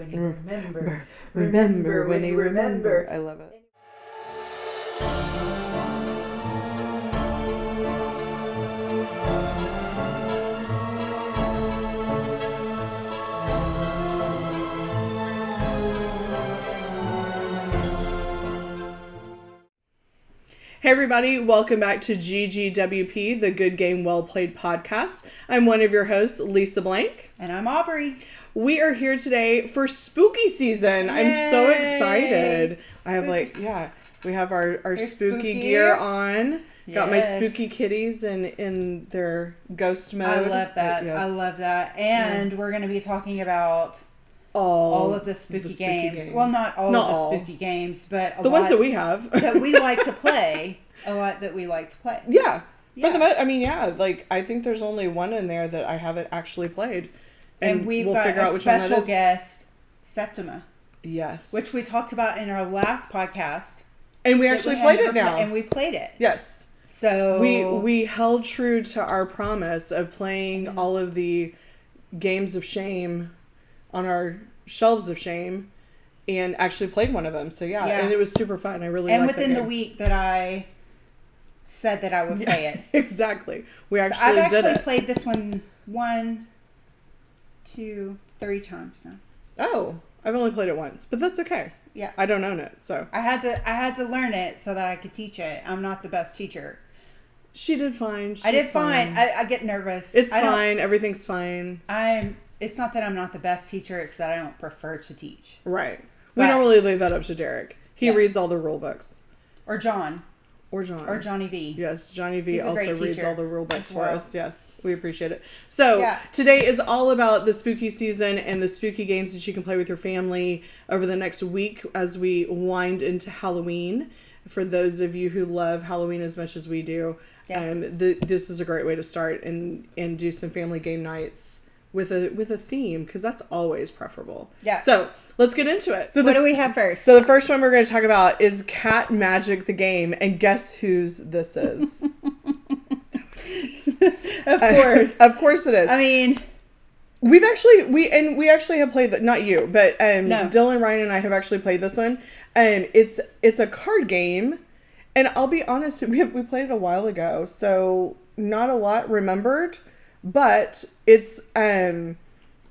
When you remember when you remember. I love it. Hey everybody, welcome back to GGWP, the Good Game Well Played podcast. I'm one of your hosts, Lisa Blank. And I'm Aubrey. We are here today for spooky season. Yay! I'm so excited. I have we have our spooky gear on. Yes. Got my spooky kitties in their ghost mode. I love that. Yes. I love that. And we're going to be talking about all of the spooky games. Well, not all of the spooky games, but the ones that we have. that we like to play. A lot that we like to play. Yeah. For the most, I think there's only one in there that I haven't actually played. And we'll got figure out which special one guest, Septima. Yes. Which we talked about in our last podcast. And we actually played it now. And we played it. Yes. So we held true to our promise of playing all of the games of shame on our shelves of shame and actually played one of them. So yeah. And it was super fun. I really liked it. And within the week that I said that I would play it. Exactly. We actually I've did it. I've actually played this one, 2, 3 times now. Oh, I've only played it once, but that's okay. Yeah. I don't own it, so. I had to learn it so that I could teach it. I'm not the best teacher. She did fine. I did fine. I get nervous. It's fine. Everything's fine. It's not that I'm not the best teacher. It's that I don't prefer to teach. Right. We normally leave that up to Derek. He reads all the rule books. Or John. Or Johnny V. Yes, Johnny V also reads all the rule books for us. Yes, we appreciate it. So today is all about the spooky season and the spooky games that you can play with your family over the next week as we wind into Halloween. For those of you who love Halloween as much as we do, this is a great way to start and do some family game nights with a theme, because that's always preferable. Yeah. So let's get into it. So what do we have first? So the first one we're going to talk about is Cat Magic the Game, and guess whose this is? Of course. Of course it is. I mean, we actually have played that. Not you, but Dylan, Ryan, and I have actually played this one. It's a card game, and I'll be honest, we played it a while ago, so not a lot remembered. But it's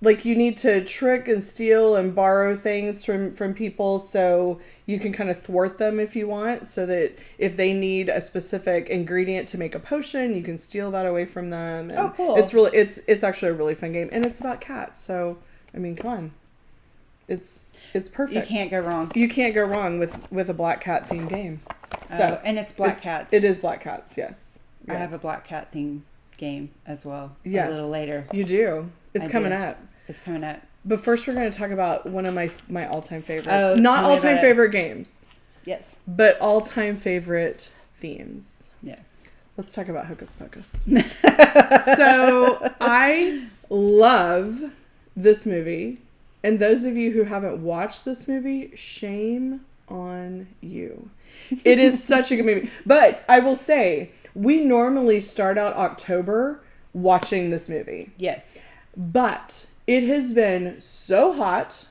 like you need to trick and steal and borrow things from people, so you can kind of thwart them if you want, so that if they need a specific ingredient to make a potion, you can steal that away from them. And cool. It's actually a really fun game, and it's about cats, so I mean, come on. It's perfect. You can't go wrong. You can't go wrong with a black cat themed game. So and it's black cats. It is black cats, yes. I have a black cat themed game as well. Yes, a little later. You do. It's coming up. It's coming up. But first we're going to talk about one of my all-time favorites. Not all-time favorite games. Yes. But all-time favorite themes. Yes. Let's talk about Hocus Pocus. So I love this movie. And those of you who haven't watched this movie, shame on you. It is such a good movie. But I will say, we normally start out October watching this movie. Yes. But it has been so hot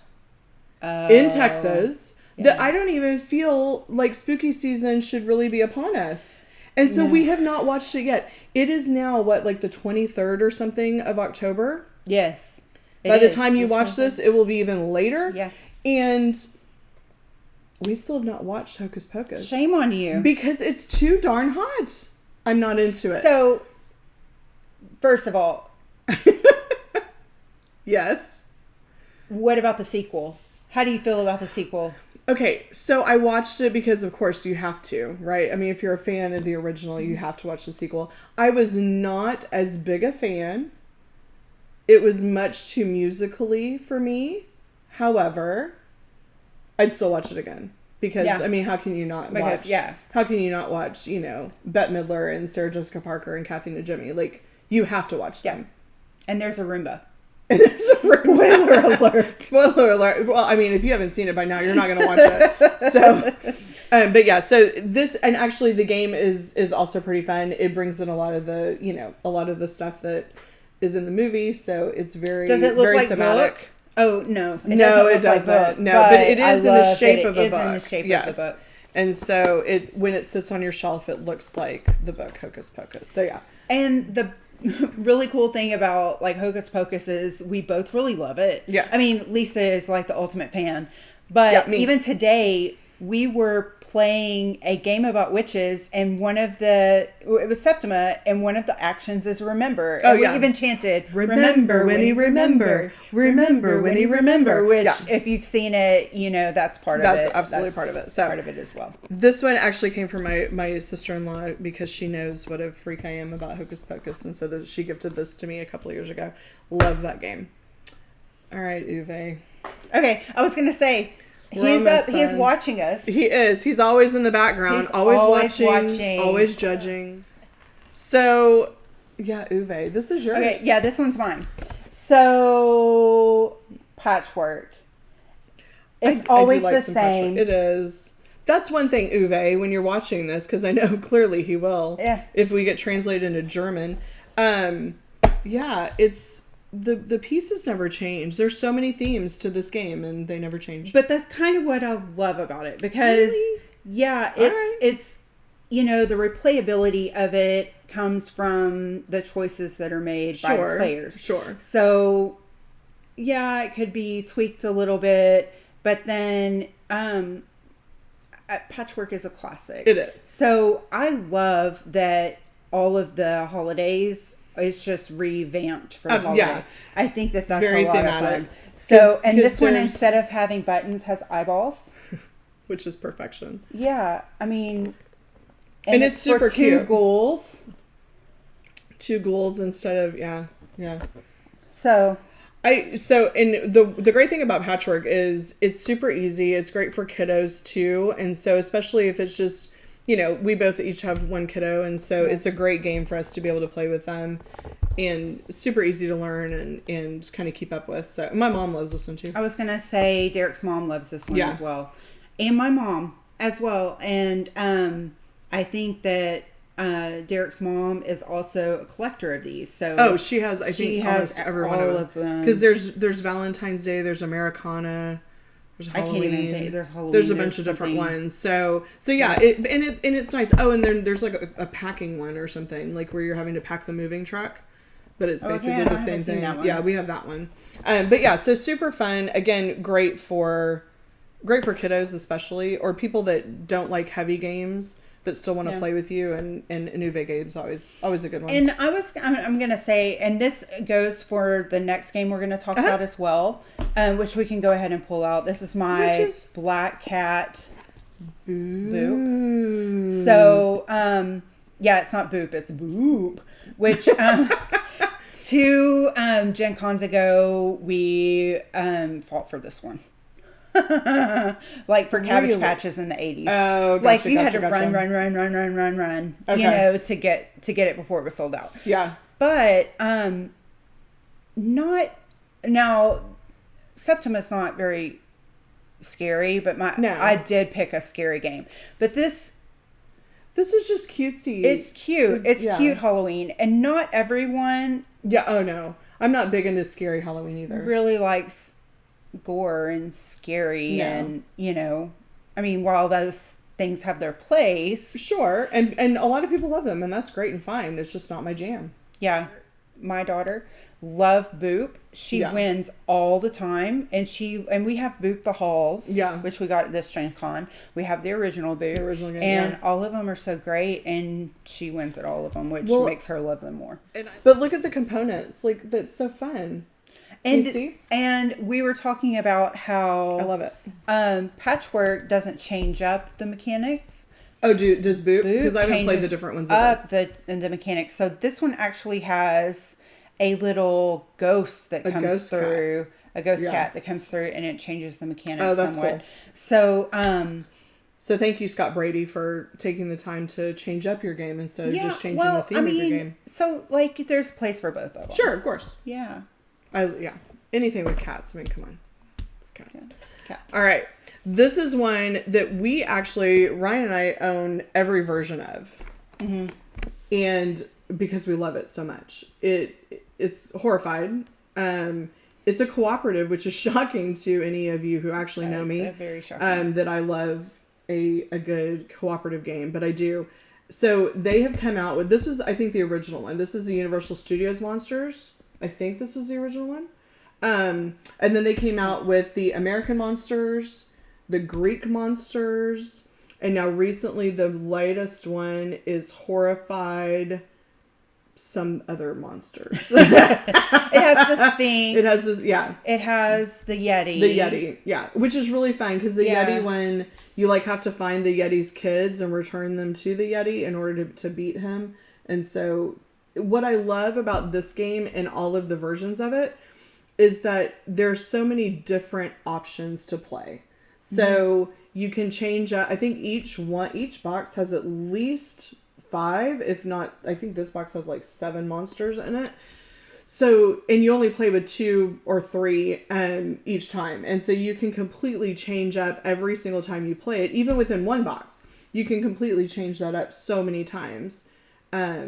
in Texas that I don't even feel like spooky season should really be upon us. And so we have not watched it yet. It is now, like the 23rd or something of October? Yes. By the time you watch this, it will be even later. Yeah. And we still have not watched Hocus Pocus. Shame on you. Because it's too darn hot. I'm not into it. So, first of all. Yes. What about the sequel? How do you feel about the sequel? Okay, so I watched it because, of course, you have to, right? I mean, if you're a fan of the original, you have to watch the sequel. I was not as big a fan. It was much too musically for me. However, I'd still watch it again. Because, I mean, how can you not watch? Yeah. How can you not watch, Bette Midler and Sarah Jessica Parker and Kathy Najimy? Like, you have to watch them. And there's a Roomba. And there's a Spoiler alert. Spoiler alert. Well, I mean, if you haven't seen it by now, you're not going to watch it. So, but yeah, so this, and actually the game is also pretty fun. It brings in a lot of the, a lot of the stuff that is in the movie. So it's very, does it look very like thematic. book? Oh, no. It doesn't. No, but it is in the shape of a book. It is in the shape of the book. And so when it sits on your shelf, it looks like the book Hocus Pocus. So, yeah. And the really cool thing about, like, Hocus Pocus is we both really love it. Yes. I mean, Lisa is, like, the ultimate fan. But even today, we were playing a game about witches, and it was Septima, and one of the actions is remember. Oh, and we even chanted, remember when you remember, remember when you remember, which if you've seen it, you know, that's part of it. That's absolutely part of it. So part of it as well. This one actually came from my sister-in-law because she knows what a freak I am about Hocus Pocus, and so she gifted this to me a couple of years ago. Love that game. All right, Uwe. Okay, I was going to say, he's watching us. He is. He's always in the background. He's always watching. Always judging. So, yeah, Uwe, this is yours. Okay, yeah, this one's mine. So, Patchwork. It's always the same. Patchwork. It is. That's one thing, Uwe, when you're watching this, because I know clearly he will. Yeah. If we get translated into German. Yeah, it's... The pieces never change. There's so many themes to this game, and they never change. But that's kind of what I love about it, because it's you know, the replayability of it comes from the choices that are made by the players. Sure. So yeah, it could be tweaked a little bit, but then Patchwork is a classic. It is. So I love that all of the holidays. It's just revamped for the holiday. Yeah. I think that's very a lot thematic. Of fun. So, and this one, instead of having buttons, has eyeballs. Which is perfection. Yeah. I mean... And it's super cute. 2 ghouls. 2 ghouls instead of... Yeah. So... And the great thing about Patchwork is it's super easy. It's great for kiddos, too. And so, especially if it's just... You know, we both each have 1 kiddo, and so it's a great game for us to be able to play with them, and super easy to learn and kind of keep up with. So my mom loves this one too. I was going to say Derek's mom loves this one as well, and my mom as well. And I think that Derek's mom is also a collector of these. So she has almost every one of them. Because there's Valentine's Day, there's Americana. There's Halloween. I can't even think. There's Halloween. There's a bunch of different ones. So yeah. It's nice. Oh, and then there's like a packing one or something, like where you're having to pack the moving truck, but it's basically the same thing. Yeah, we have that one. But yeah, so super fun. Again, great for kiddos especially, or people that don't like heavy games but still want to play with you. And Uwe game's always a good one. And I'm gonna say, and this goes for the next game we're gonna talk about as well, which we can go ahead and pull out. This is my Black Cat Boop. So it's not Boop, it's Boop. Which 2 Gen Cons ago we fought for this one. Like for Cabbage Patches in the 80s. Oh, gotcha, like you had to run, okay. You know, to get it before it was sold out. Yeah. But not now. Septima's not very scary, but I did pick a scary game. But this is just cutesy. It's cute. It's cute Halloween, and not everyone. Yeah. Oh no, I'm not big into scary Halloween either. Really likes gore and scary, and you know, I mean, while those things have their place, sure, and a lot of people love them, and that's great and fine. It's just not my jam. Yeah, my daughter loves Boop. She wins all the time, and we have Boop the Halls, which we got at this Gen Con. We have the original Boop, game, and all of them are so great, and she wins at all of them, which makes her love them more. But look at the components, like that's so fun. And we were talking about how I love it. Patchwork doesn't change up the mechanics. Oh, does Boop? Because I haven't played the different ones. The mechanics. So this one actually has a little ghost that comes through. A ghost cat that comes through, and it changes the mechanics. Oh, that's somewhat. Cool. So, so thank you, Scott Brady, for taking the time to change up your game instead of just changing the theme of your game. So, like, there's a place for both of them. Sure, of course. Yeah. Anything with cats. I mean, come on. It's cats. Yeah. Cats. All right. This is one that we actually, Ryan and I own every version of. Mm-hmm. And because we love it so much. It's Horrified. It's a cooperative, which is shocking to any of you who actually know me. Very shocking. That I love a good cooperative game, but I do. So they have come out with, this was, I think, the original one. This is the Universal Studios Monsters. I think this was the original one. And then they came out with the American Monsters, the Greek Monsters, and now recently the latest one is Horrified some other monsters. It has the Sphinx. It has this, yeah. It has the Yeti. The Yeti, yeah. Which is really fun because the Yeti one, you like have to find the Yeti's kids and return them to the Yeti in order to beat him. And so what I love about this game and all of the versions of it is that there's so many different options to play. So you can change up, I think each box has at least 5, if not, I think this box has like 7 monsters in it. So, and you only play with 2 or 3 each time. And so you can completely change up every single time you play it, even within one box. You can completely change that up so many times. Are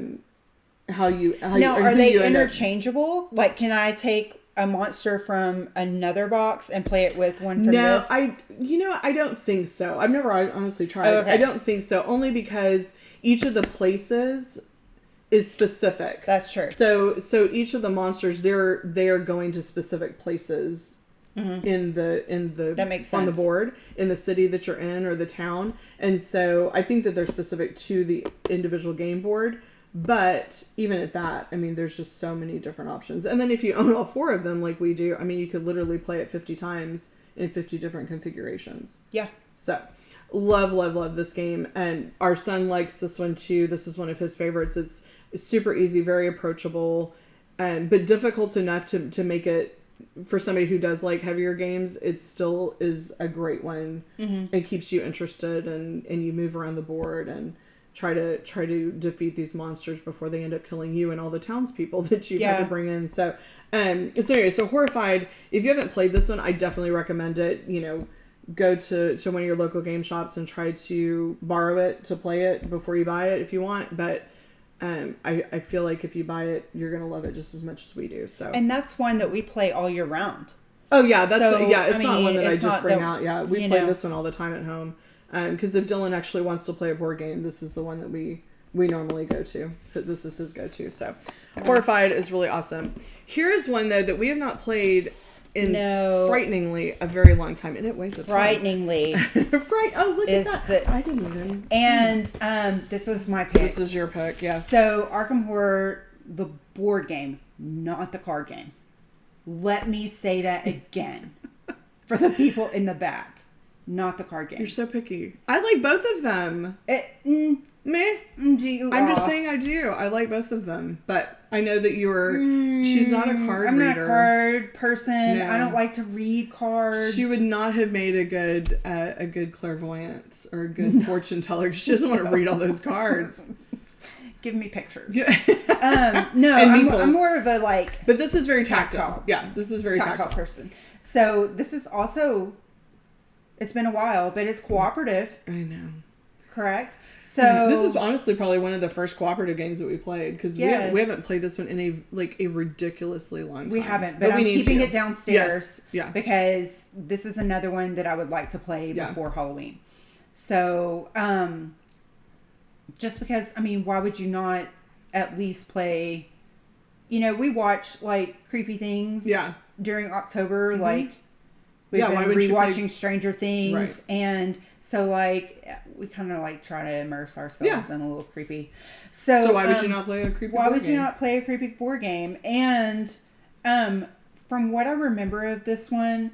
they interchangeable? Like, can I take a monster from another box and play it with one from this? I don't think so. I've never honestly tried. I don't think so. Only because each of the places is specific. That's true. So each of the monsters, they are going to specific places in the that makes sense. On the board in the city that you're in or the town. And so I think that they're specific to the individual game board. But even at that, I mean, there's just so many different options. And then if you own all 4 of them like we do, I mean, you could literally play it 50 times in 50 different configurations. Yeah. So love this game. And our son likes this one too. This is one of his favorites. It's super easy, very approachable, but difficult enough to make it, for somebody who does like heavier games, it still is a great one. It keeps you interested and you move around the board and try to defeat these monsters before they end up killing you and all the townspeople that you've had to bring in. So so Horrified, if you haven't played this one, I definitely recommend it. Go to one of your local game shops and try to borrow it to play it before you buy it if you want. But I feel like if you buy it, you're going to love it just as much as we do. So, and that's one that we play all year round. Oh yeah, it's not one that I just bring out. Yeah, we play this one all the time at home. Because if Dylan actually wants to play a board game, this is the one that we normally go to. This is his go-to. So, Horrified is really awesome. Here's one though that we have not played in frighteningly a very long time, and it weighs a ton. Frighteningly. Oh, look at that! I didn't even. And this was my pick. This is your pick, yes. So Arkham Horror, the board game, not the card game. Let me say that again for the people in the back. Not the card game. You're so picky. I like both of them. Meh. I'm just saying I do. I like both of them. But I know that she's not a card reader. I'm not a card person. No. I don't like to read cards. She would not have made a good clairvoyant or a good fortune teller. She doesn't want to read all those cards. Give me pictures. Yeah. No, I'm more of a like... But this is very tactile. Yeah, this is very tactile person. So this is also... It's been a while, but it's cooperative. I know. Correct? So this is honestly probably one of the first cooperative games that we played because we haven't played this one in a ridiculously long time. We haven't, but I'm keeping it downstairs because this is another one that I would like to play before Halloween. So, just because, I mean, why would you not at least play, we watch like creepy things during October, like we've been rewatching Stranger Things, and so like we kind of like try to immerse ourselves in a little creepy. So why would you not play a creepy? Why would you not play a creepy board game? And from what I remember of this one,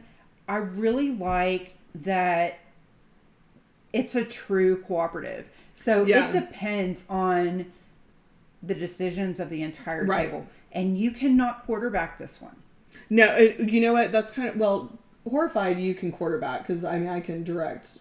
I really like that it's a true cooperative. So it depends on the decisions of the entire table, and you cannot quarterback this one. No, you know what? That's kind of Horrified, you can quarterback because I can direct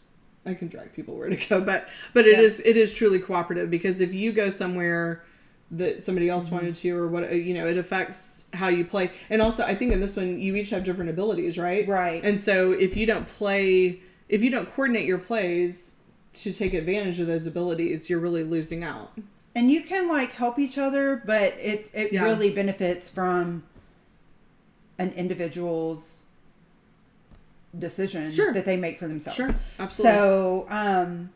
people where to go, but it is truly cooperative because if you go somewhere that somebody else wanted to or what it affects how you play. And also I think in this one you each have different abilities, right? Right. And so if you don't coordinate your plays to take advantage of those abilities, you're really losing out. And you can like help each other, but it really benefits from an individual's decision sure. that they make for themselves. Sure, absolutely. So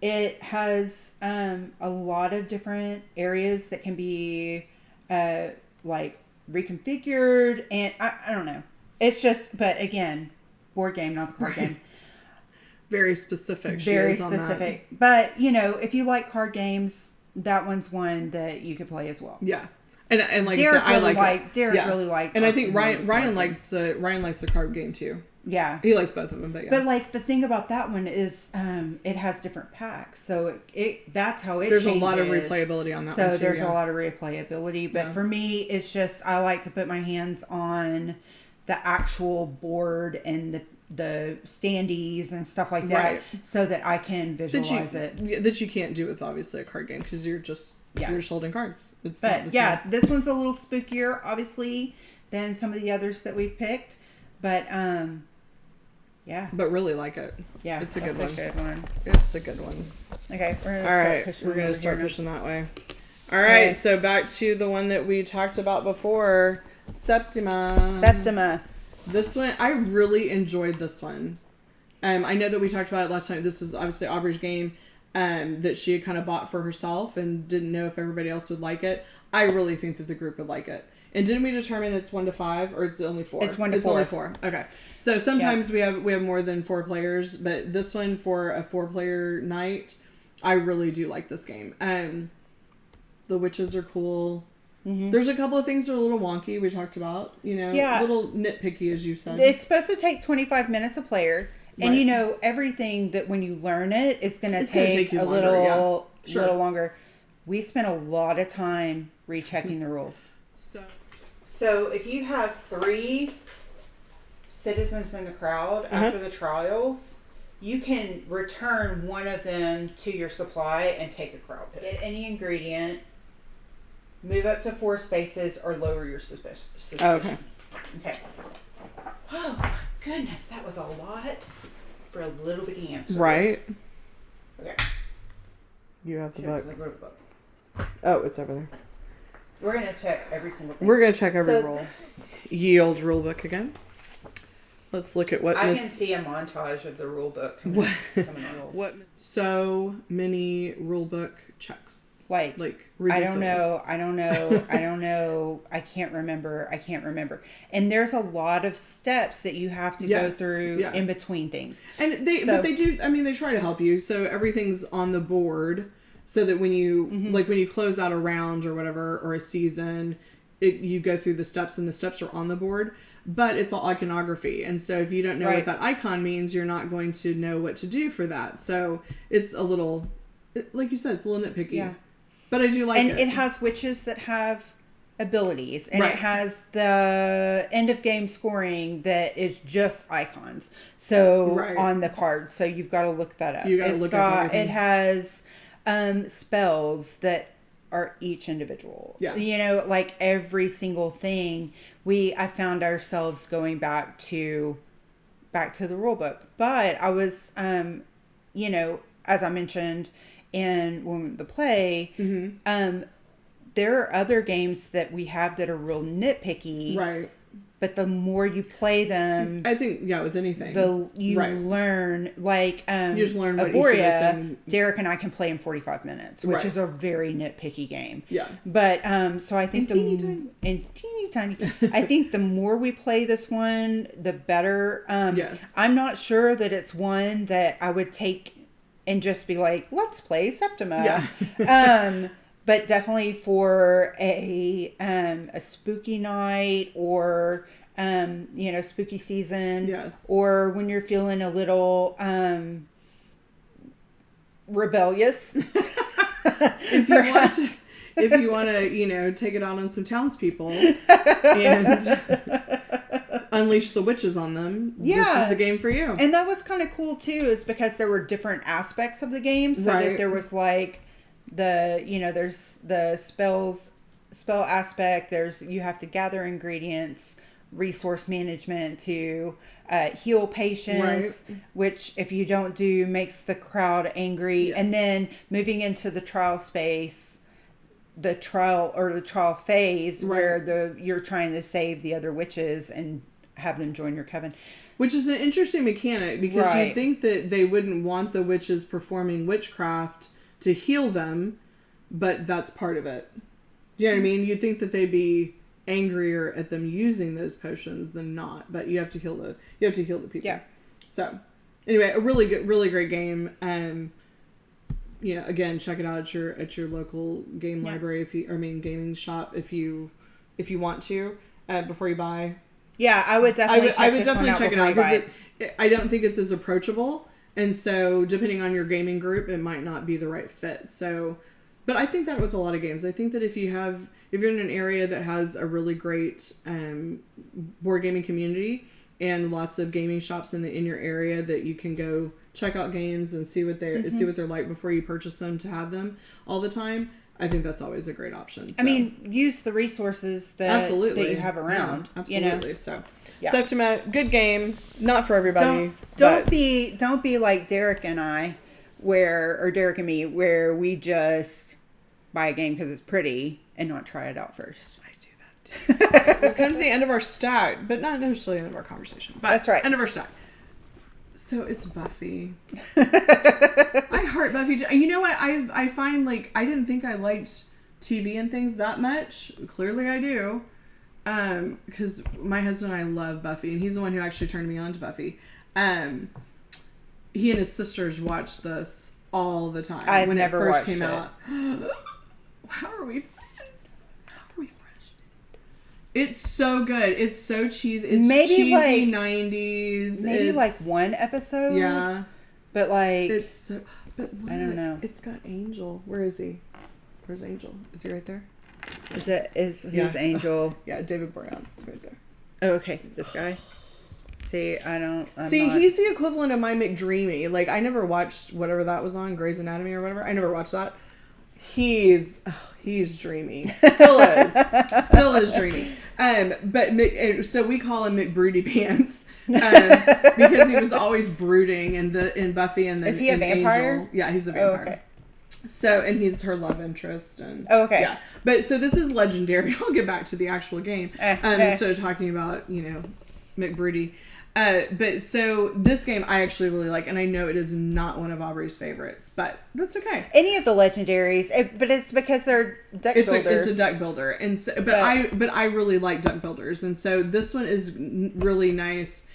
it has a lot of different areas that can be like reconfigured, and I don't know. It's just, but again, board game, not the card game. Very specific. Very specific. But, if you like card games, that one's one that you could play as well. Yeah. And like Derek I said, I like Derek really likes. And I think Ryan likes the card game too. Yeah. He likes both of them, but yeah. But like the thing about that one is it has different packs. So that's how it There's changes. a lot of replayability on that one too. So there's a lot of replayability. But for me, it's just I like to put my hands on the actual board and the standees and stuff like that, so that I can visualize it. That you can't do with obviously a card game because you're just holding cards. It's not the same. This one's a little spookier, obviously, than some of the others that we've picked. But but really like it. Yeah, it's a good one. It's a good one. Okay, we're gonna start pushing that way. All right, so back to the one that we talked about before, Septima. This one, I really enjoyed this one. I know that we talked about it last time. This was obviously Aubrey's game that she had kind of bought for herself and didn't know if everybody else would like it. I really think that the group would like it. And didn't we determine it's 1 to 5 or it's only 4? It's 1 to 4. It's only 4. Okay. So sometimes we have more than 4 players, but this one for a 4-player night, I really do like this game. The witches are cool. Mm-hmm. There's a couple of things that are a little wonky we talked about, a little nitpicky as you said. It's supposed to take 25 minutes a player, and everything that when you learn it is going to take a little longer. We spent a lot of time rechecking the rules. So if you have 3 citizens in the crowd after the trials, you can return one of them to your supply and take a crowd pick. Get any ingredient, move up to 4 spaces, or lower your suspicion. Okay. Oh my goodness, that was a lot for a little bitty answer. Right. Okay. You have the book. Oh, it's over there. We're going to check every single thing. We're going to check every rule. Yield rule book again. Let's look at what I can see a montage of the rule book coming on rolls. So many rule book checks. Like I don't know. I can't remember. And there's a lot of steps that you have to go through in between things. And they do, they try to help you. So everything's on the board. So that when you when you close out a round or whatever or a season, you go through the steps and the steps are on the board, but it's all iconography. And so if you don't know what that icon means, you're not going to know what to do for that. So it's a little, like you said, it's a little nitpicky. Yeah. But I do like it. And it has witches that have abilities, and it has the end of game scoring that is just icons. So on the cards, so you've got to look that up. It has spells that are each individual. Yeah. Like every single thing I found ourselves going back to the rule book. But I was as I mentioned in Women of the Play, there are other games that we have that are real nitpicky. Right. But the more you play them, I think, with anything, you learn, like, you just learn what Arborea, Derek and I can play in 45 minutes, which is a very nitpicky game. Yeah. But, so I think teeny tiny. I think the more we play this one, the better. Yes. I'm not sure that it's one that I would take and just be like, let's play Septima. Yeah. But definitely for a spooky night or, spooky season. Yes. Or when you're feeling a little rebellious. If you want to, take it out on some townspeople and unleash the witches on them, this is the game for you. And that was kind of cool, too, is because there were different aspects of the game. So that there was, like, there's the spell aspect, you have to gather ingredients, resource management to heal patients, which if you don't do makes the crowd angry. And then moving into the trial space, the trial phase where you're trying to save the other witches and have them join your coven. Which is an interesting mechanic because you'd think that they wouldn't want the witches performing witchcraft to heal them, but that's part of it. Do you know what I mean? You'd think that they'd be angrier at them using those potions than not, but you have to heal the people. Yeah. So, anyway, a really great game. Again, check it out at your local game library gaming shop if you want to before you buy. Yeah, I would definitely. I would definitely check it out because I don't think it's as approachable, and so depending on your gaming group, it might not be the right fit. So, but I think that with a lot of games, I think that if you're in an area that has a really great board gaming community and lots of gaming shops in your area that you can go check out games and see what they're like before you purchase them to have them all the time. I think that's always a great option. So. I mean, use the resources that you have around. Yeah, absolutely. So, Septima, good game, not for everybody. Don't be like Derek and I, Derek and me, where we just buy a game because it's pretty and not try it out first. I do that. We've come to the end of our stack, but not necessarily the end of our conversation. But that's right. End of our stack. So it's Buffy. I heart Buffy. You know what? I find I didn't think I liked TV and things that much. Clearly I do. Because my husband and I love Buffy, and he's the one who actually turned me on to Buffy. He and his sisters watched this all the time when it first came out. How are we friends? It's so good. It's so cheesy. It's cheesy 90s. Maybe one episode. Yeah. But it's so, but look, I don't know. It's got Angel. Where is he? Where's Angel? Is he right there? Who's Angel? Yeah, David Boreanaz right there. Oh, okay. This guy. See, he's the equivalent of my McDreamy. I never watched whatever that was on, Grey's Anatomy or whatever. I never watched that. He's dreamy. Still is dreamy. So we call him McBroody Pants because he was always brooding in Buffy and then is he a vampire? Angel. Yeah, he's a vampire. Oh, okay. So and he's her love interest and okay. Yeah, but so this is legendary. I'll get back to the actual game instead of talking about McBroody. But so this game I actually really like, and I know it is not one of Aubrey's favorites, but that's okay. Any of the legendaries, but it's because they're deck builders. It's a deck builder, and so, but I really like deck builders, and so this one is really nice.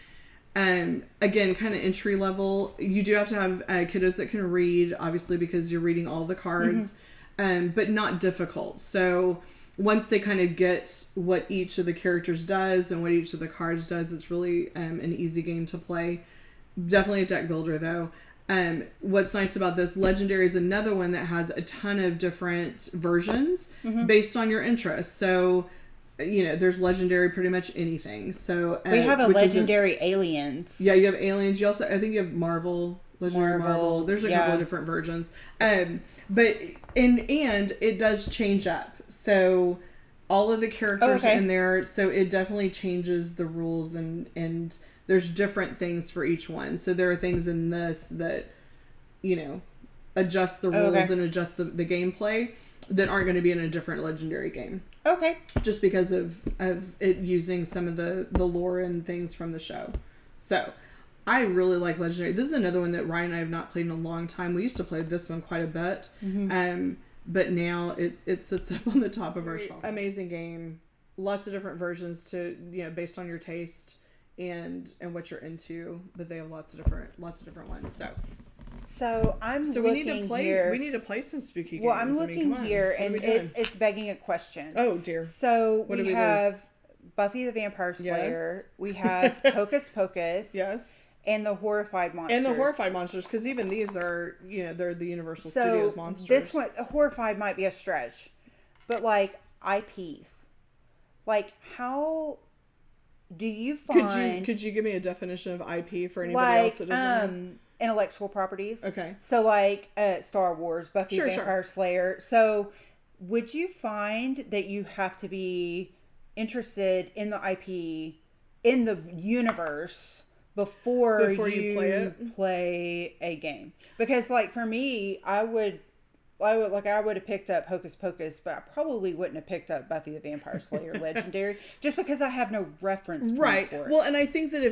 Again, kind of entry level. You do have to have kiddos that can read, obviously, because you're reading all the cards, but not difficult. So once they kind of get what each of the characters does and what each of the cards does, it's really an easy game to play. Definitely a deck builder, though. What's nice about this, Legendary is another one that has a ton of different versions based on your interests. So, there's Legendary pretty much anything. So we have a Legendary Aliens. Yeah, you have Aliens. You also, I think you have Marvel. Legendary Marvel. There's a couple of different versions. But it does change up. So all of the characters in there, so it definitely changes the rules and there's different things for each one. So there are things in this that, adjust the rules and adjust the gameplay that aren't going to be in a different Legendary game. Okay. Just because of it using some of the lore and things from the show. So I really like Legendary. This is another one that Ryan and I have not played in a long time. We used to play this one quite a bit. But now it sits up on the top of our shelf. Amazing game. Lots of different versions to, based on your taste and what you're into. But they have lots of different ones. So we need to play here. We need to play some spooky games. Well, I'm looking here and it's begging a question. Oh dear. So we have Buffy the Vampire Slayer. Yes. We have Hocus Pocus. Yes. And the Horrified Monsters. Because even these are, they're the Universal Studios monsters. This one, Horrified might be a stretch. But, IPs. How do you find... Could you give me a definition of IP for anybody else that doesn't know? Intellectual properties. Okay. So, Star Wars, Buffy the Vampire Slayer. So, would you find that you have to be interested in the IP, in the universe... Before you play a game? Because for me, I would I would have picked up Hocus Pocus, but I probably wouldn't have picked up Buffy the Vampire Slayer Legendary, just because I have no reference point for it. Well, and I think that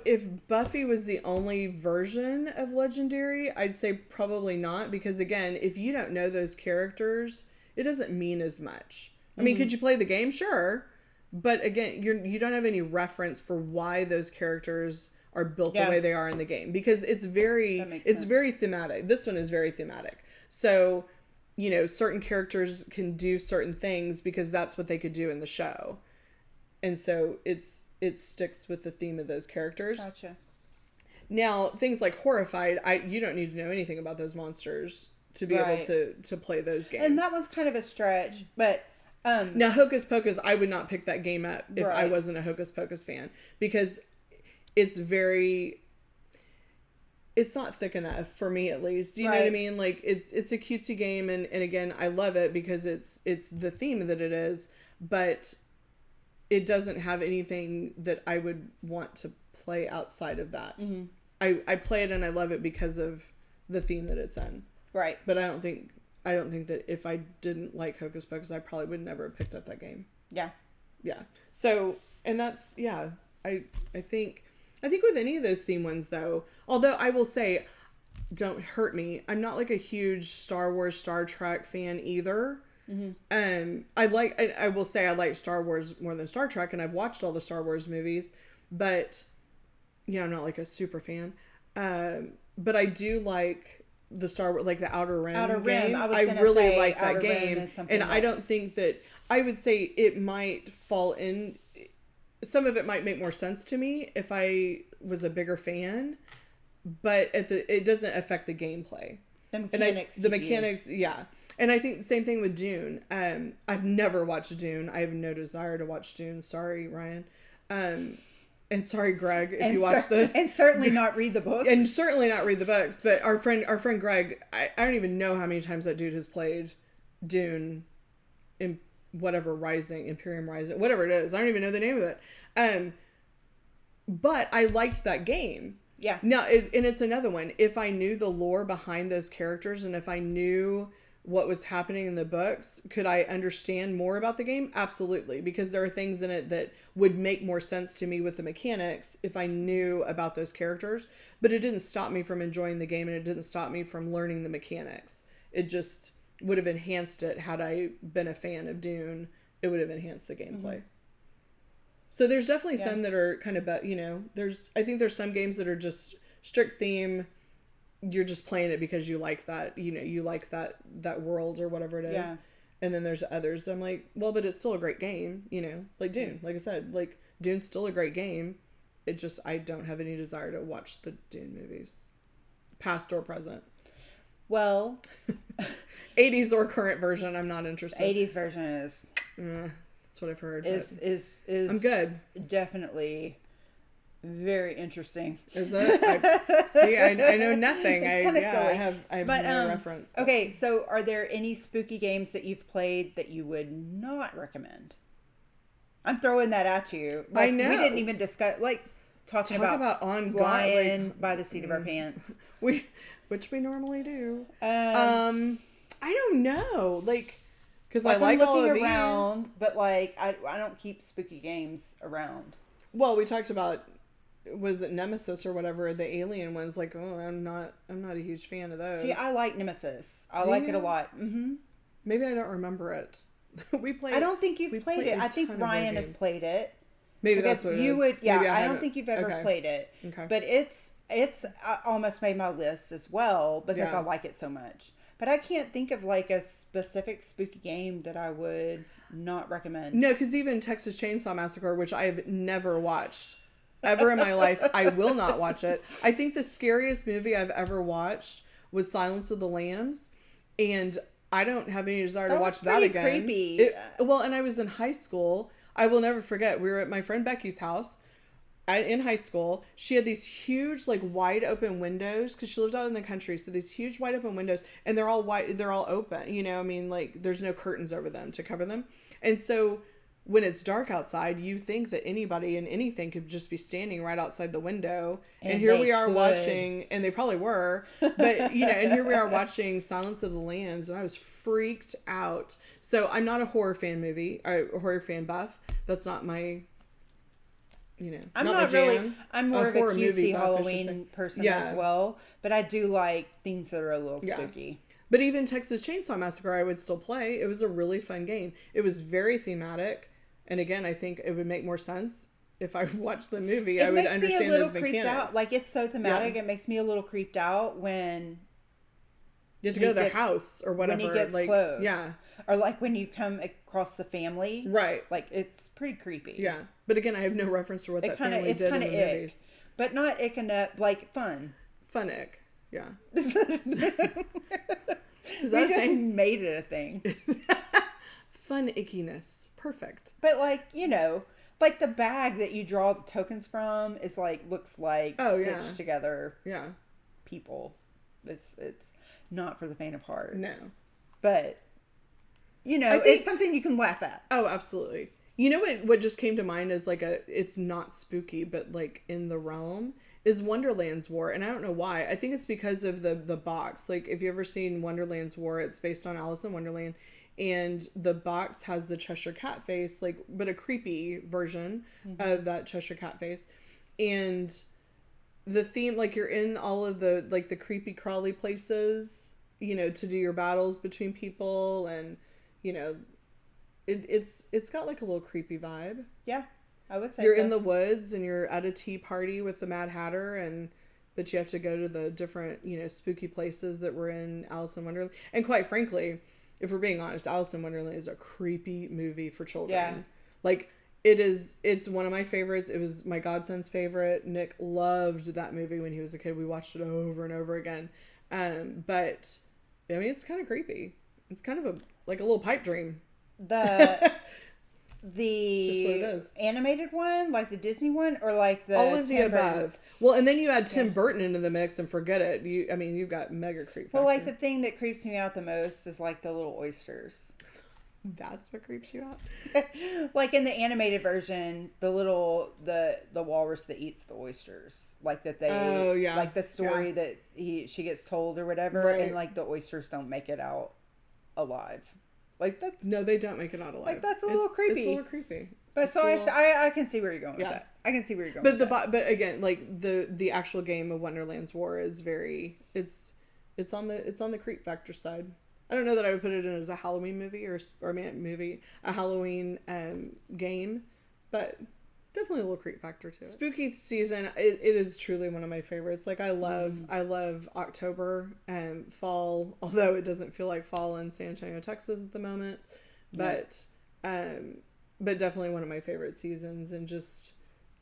if Buffy was the only version of Legendary, I'd say probably not, because again, if you don't know those characters, it doesn't mean as much. I mean, could you play the game? Sure, but again, you don't have any reference for why those characters are built the way they are in the game, because it's very thematic. This one is very thematic. So, certain characters can do certain things because that's what they could do in the show. And so it sticks with the theme of those characters. Gotcha. Now, things like Horrified, you don't need to know anything about those monsters to be able to play those games. And that was kind of a stretch, but now Hocus Pocus, I would not pick that game up if I wasn't a Hocus Pocus fan, because it's not thick enough for me, at least. You know what I mean? Like, it's a cutesy game, and again, I love it because it's the theme that it is, but it doesn't have anything that I would want to play outside of that. Mm-hmm. I play it and I love it because of the theme that it's in. Right. But I don't think that if I didn't like Hocus Pocus, I probably would never have picked up that game. Yeah. Yeah. So, and that's, I think with any of those theme ones, though, although I will say, don't hurt me, I'm not like a huge Star Wars, Star Trek fan either. Mm-hmm. I will say I like Star Wars more than Star Trek, and I've watched all the Star Wars movies, but I'm not like a super fan. But I do like the Star Wars, like the Outer Rim game. I really like that game, and I don't think that, I would say it might fall in. Some of it might make more sense to me if I was a bigger fan, but it doesn't affect the gameplay. The mechanics, yeah. And I think the same thing with Dune. I've never watched Dune. I have no desire to watch Dune. Sorry, Ryan. And sorry, Greg, if you watch this. And certainly not read the books. And certainly not read the books. But our friend Greg, I don't even know how many times that dude has played Dune in whatever Imperium Rising, whatever it is. I don't even know the name of it. But I liked that game. Yeah. Now, and it's another one. If I knew the lore behind those characters, and if I knew what was happening in the books, could I understand more about the game? Absolutely. Because there are things in it that would make more sense to me with the mechanics if I knew about those characters. But it didn't stop me from enjoying the game, and it didn't stop me from learning the mechanics. It just would have enhanced it. Had I been a fan of Dune, it would have enhanced the gameplay. Mm-hmm. So there's definitely some that are kind of, I think there's some games that are just strict theme. You're just playing it because you like that, you like that world or whatever it is. Yeah. And then there's others. I'm like, well, but it's still a great game, like Dune. Like I said, like Dune's still a great game. It just, I don't have any desire to watch the Dune movies, past or present. Well, 80s or current version, I'm not interested. 80s version is that's what I've heard. Is I'm good. Definitely very interesting. Is it? I know nothing. It's kind of silly. I have no reference. But. Okay, so are there any spooky games that you've played that you would not recommend? I'm throwing that at you. I know. We didn't even discuss, talking about on flying by the seat of our pants. Which we normally do. I don't know. Because I like all of around, these. But I don't keep spooky games around. Well, we talked about, was it Nemesis or whatever, the alien ones? I'm not a huge fan of those. See, I like Nemesis. I like it a lot. Mm-hmm. Maybe I don't remember it. We played. I don't think you've played it. I think Ryan has played it. Maybe that's what it is. Would. Yeah, I don't think you've ever played it. Okay. But it's almost made my list as well because I like it so much. But I can't think of a specific spooky game that I would not recommend. No, because even Texas Chainsaw Massacre, which I have never watched ever in my life, I will not watch it. I think the scariest movie I've ever watched was Silence of the Lambs, and I don't have any desire to watch that again. Creepy. And I was in high school. I will never forget. We were at my friend Becky's house. In high school, she had these huge, wide open windows because she lived out in the country. So these huge wide open windows, and they're all white. They're all open. There's no curtains over them to cover them. And so when it's dark outside, you think that anybody and anything could just be standing right outside the window. And here we are watching, and they probably were, but, you know, and here we are watching Silence of the Lambs, and I was freaked out. So I'm not a horror fan buff. That's not my, you know, I'm not really, I'm more of a cutesy Halloween person as well, but I do like things that are a little spooky. But even Texas Chainsaw Massacre, I would still play. It was a really fun game. It was very thematic. And again, I think it would make more sense if I watched the movie. I would understand those mechanics. It makes me a little creeped out. Like, it's so thematic. Yeah. It makes me a little creeped out when you have to go to their house or whatever. When he gets close. Yeah. Or like when you come across the family. Right. Like, it's pretty creepy. Yeah. But again, I have no reference for what that family did in the movies. But not ick enough, like fun. Fun ick. Yeah. Is that a thing? Made it a thing. Fun ickiness. Perfect. But like, you know, like the bag that you draw the tokens from is like, looks like stitched together people. It's not for the faint of heart. No. But, you know, it's something you can laugh at. Oh, absolutely. You know what just came to mind is like it's not spooky, but like in the realm is Wonderland's War. And I don't know why. I think it's because of the box. Like, if you've ever seen Wonderland's War, it's based on Alice in Wonderland. And the box has the Cheshire Cat face, like, but a creepy version of that Cheshire Cat face. And the theme, like, you're in all of the, like, the creepy crawly places, you know, to do your battles between people. And, you know, it's got like a little creepy vibe. Yeah, I would say you're in the woods and you're at a tea party with the Mad Hatter, but you have to go to the different, you know, spooky places that were in Alice in Wonderland. And quite frankly, if we're being honest, Alice in Wonderland is a creepy movie for children. Yeah. Like, it's one of my favorites. It was my godson's favorite. Nick loved that movie when he was a kid. We watched it over and over again. But, I mean, it's kind of creepy. It's kind of like a little pipe dream. The animated one, like the Disney one, or like the all of the above. Well, and then you add Tim Burton into the mix, and forget it. You've got mega creep factor. Well, like the thing that creeps me out the most is like the little oysters. That's what creeps you out. Like in the animated version, the walrus that eats the oysters, like that they like the story that she gets told or whatever, right. And like the oysters don't make it out alive. Like that's no, they don't make it out alive. Like that's a little creepy. It's a little creepy. But so I can see where you're going with that. I can see where you're going. But again, like the actual game of Wonderland's War is very it's on the creep factor side. I don't know that I would put it in as a Halloween movie a Halloween game, but definitely a little creep factor to it. Spooky season, it is truly one of my favorites. Like I love October and fall, although it doesn't feel like fall in San Antonio, Texas at the moment. But definitely one of my favorite seasons. And just,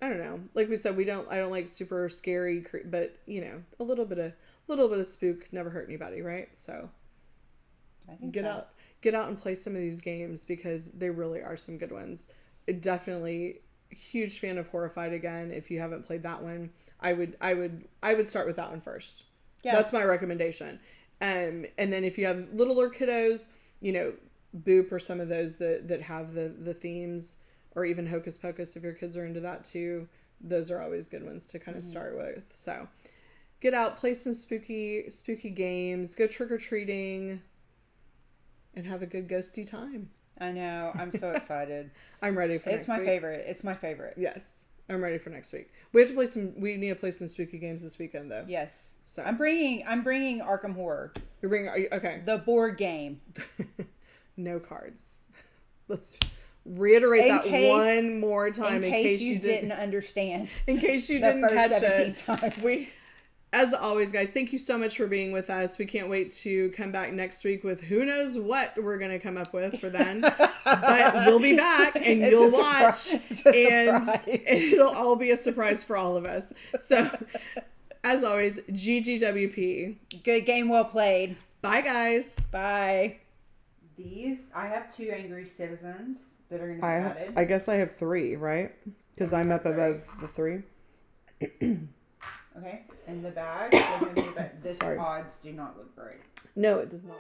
I don't know. Like we said, I don't like super scary, but you know, a little bit of spook never hurt anybody, right? So I think get out and play some of these games because they really are some good ones. Definitely huge fan of Horrified again. If you haven't played that one, I would start with that one first. Yeah. That's my recommendation. And then if you have littler kiddos, you know, Boop or some of those that have the themes, or even Hocus Pocus if your kids are into that too. Those are always good ones to kind of start with. So get out, play some spooky games, go trick-or-treating, and have a good ghosty time. I know. I'm so excited. I'm ready for next week. It's my favorite. Yes. I'm ready for next week. We need to play some spooky games this weekend though. Yes. So I'm bringing Arkham Horror. You're bringing, okay. The board game. No cards. Let's reiterate one more time in case you didn't understand. In case you didn't catch it. Times. As always, guys, thank you so much for being with us. We can't wait to come back next week with who knows what we're going to come up with for then. But we'll be back and you'll watch. And it'll all be a surprise for all of us. So, as always, GGWP. Good game, well played. Bye, guys. Bye. I have 2 angry citizens that are going to be added. I guess I have 3, right? Because I'm up above the 3. Okay, and the bag, this odds do not look great. No, it does not.